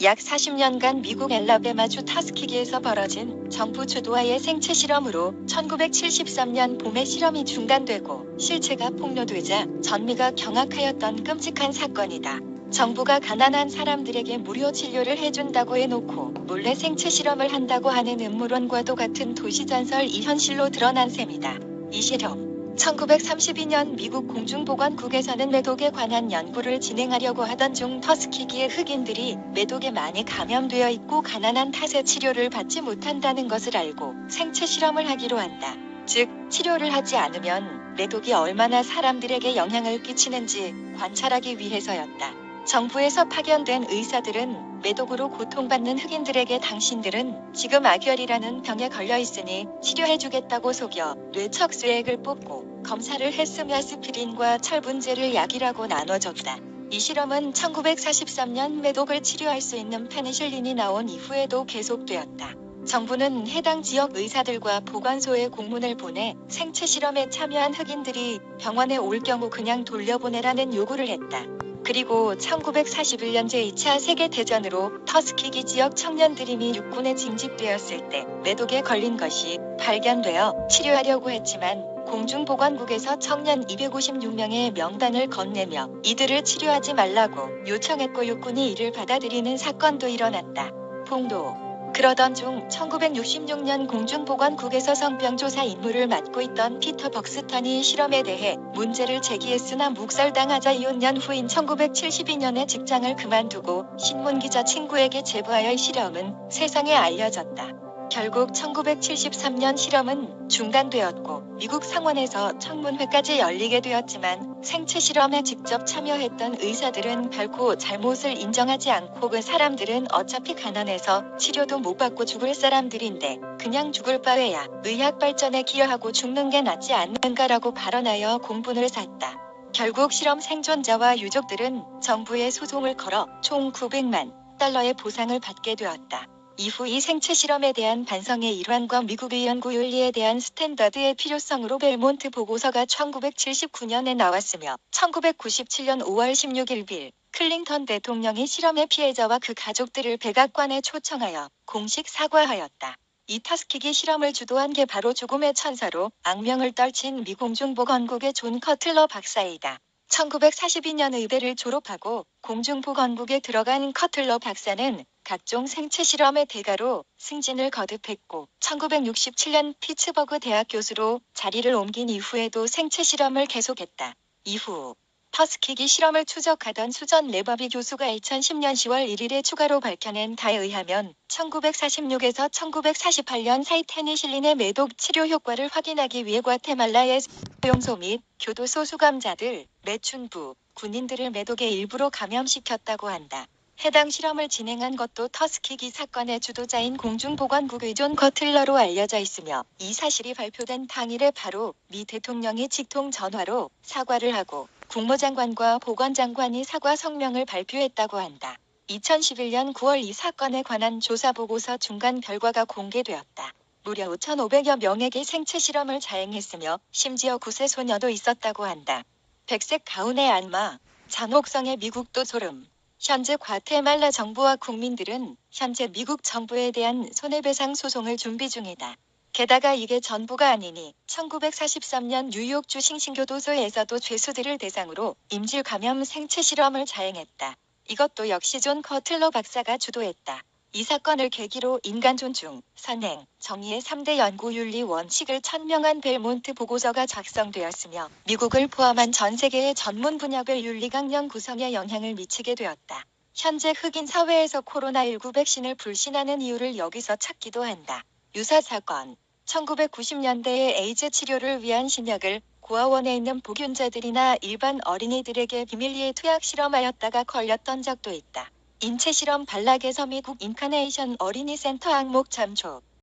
약 40년간 미국 엘라베마주 타스키기에서 벌어진 정부 주도하에 생체 실험으로 1973년 봄에 실험이 중단되고 실체가 폭로되자 전미가 경악하였던 끔찍한 사건이다. 정부가 가난한 사람들에게 무료 진료를 해준다고 해놓고 몰래 생체 실험을 한다고 하는 음모론과도 같은 도시전설이 현실로 드러난 셈이다. 이 실험 1932년 미국 공중보건국에서는 매독에 관한 연구를 진행하려고 하던 중 터스키기의 흑인들이 매독에 많이 감염되어 있고 가난한 탓에 치료를 받지 못한다는 것을 알고 생체 실험을 하기로 한다. 즉, 치료를 하지 않으면 매독이 얼마나 사람들에게 영향을 끼치는지 관찰하기 위해서였다. 정부에서 파견된 의사들은 매독으로 고통받는 흑인들에게 당신들은 지금 악열이라는 병에 걸려 있으니 치료해주겠다고 속여 뇌척수액을 뽑고 검사를 했으며 아스피린과 철분제를 약이라고 나눠줬다. 이 실험은 1943년 매독을 치료할 수 있는 페니실린이 나온 이후에도 계속되었다. 정부는 해당 지역 의사들과 보건소에 공문을 보내 생체 실험에 참여한 흑인들이 병원에 올 경우 그냥 돌려보내라는 요구를 했다. 그리고 1941년 제2차 세계대전으로 터스키기 지역 청년들이 이미 육군에 징집되었을 때 매독에 걸린 것이 발견되어 치료하려고 했지만 공중보건국에서 청년 256명의 명단을 건네며 이들을 치료하지 말라고 요청했고 육군이 이를 받아들이는 사건도 일어났다. 봉도 그러던 중 1966년 공중보건국에서 성병조사 임무를 맡고 있던 피터 벅스턴이 실험에 대해 문제를 제기했으나 묵살당하자 이혼 년 후인 1972년에 직장을 그만두고 신문기자 친구에게 제보하여 이 실험은 세상에 알려졌다. 결국 1973년 실험은 중단되었고 미국 상원에서 청문회까지 열리게 되었지만 생체 실험에 직접 참여했던 의사들은 결코 잘못을 인정하지 않고 그 사람들은 어차피 가난해서 치료도 못 받고 죽을 사람들인데 그냥 죽을 바에야 의학 발전에 기여하고 죽는 게 낫지 않는가라고 발언하여 공분을 샀다. 결국 실험 생존자와 유족들은 정부에 소송을 걸어 총 900만 달러의 보상을 받게 되었다. 이후 이 생체 실험에 대한 반성의 일환과 미국의 연구윤리에 대한 스탠더드의 필요성으로 벨몬트 보고서가 1979년에 나왔으며 1997년 5월 16일 빌 클린턴 대통령이 실험의 피해자와 그 가족들을 백악관에 초청하여 공식 사과하였다. 이 터스키기 실험을 주도한 게 바로 죽음의 천사로 악명을 떨친 미 공중보건국의 존 커틀러 박사이다. 1942년 의대를 졸업하고 공중보건국에 들어간 커틀러 박사는 각종 생체 실험의 대가로 승진을 거듭했고 1967년 피츠버그 대학 교수로 자리를 옮긴 이후에도 생체 실험을 계속했다. 이후 터스키기 실험을 추적하던 수전 레버비 교수가 2010년 10월 1일에 추가로 밝혀낸 바에 의하면 1946에서 1948년 사이 페니실린의 매독 치료 효과를 확인하기 위해 과테말라의 소용소 및 교도소 수감자들, 매춘부, 군인들을 매독에 일부러 감염시켰다고 한다. 해당 실험을 진행한 것도 터스키기 사건의 주도자인 공중보건국의 존 커틀러로 알려져 있으며 이 사실이 발표된 당일에 바로 미 대통령이 직통 전화로 사과를 하고 국무장관과 보건장관이 사과 성명을 발표했다고 한다. 2011년 9월 이 사건에 관한 조사보고서 중간 결과가 공개되었다. 무려 5,500여 명에게 생체 실험을 자행했으며 심지어 9세 소녀도 있었다고 한다. 백색 가운의 안마, 잔혹성의 미국도 소름. 현재 과테말라 정부와 국민들은 현재 미국 정부에 대한 손해배상 소송을 준비 중이다. 게다가 이게 전부가 아니니 1943년 뉴욕주 싱싱교도소에서도 죄수들을 대상으로 임질 감염 생체 실험을 자행했다. 이것도 역시 존 커틀러 박사가 주도했다. 이 사건을 계기로 인간 존중, 선행, 정의의 3대 연구윤리 원칙을 천명한 벨몬트 보고서가 작성되었으며 미국을 포함한 전 세계의 전문 분야별 윤리 강령 구성에 영향을 미치게 되었다. 현재 흑인 사회에서 코로나19 백신을 불신하는 이유를 여기서 찾기도 한다. 유사 사건 1990년대에 에이즈 치료를 위한 신약을 고아원에 있는 복균자들이나 일반 어린이들에게 비밀리에 투약 실험하였다가 걸렸던 적도 있다. 인체실험 발락에서 미국 인카네이션 어린이센터 항목 참조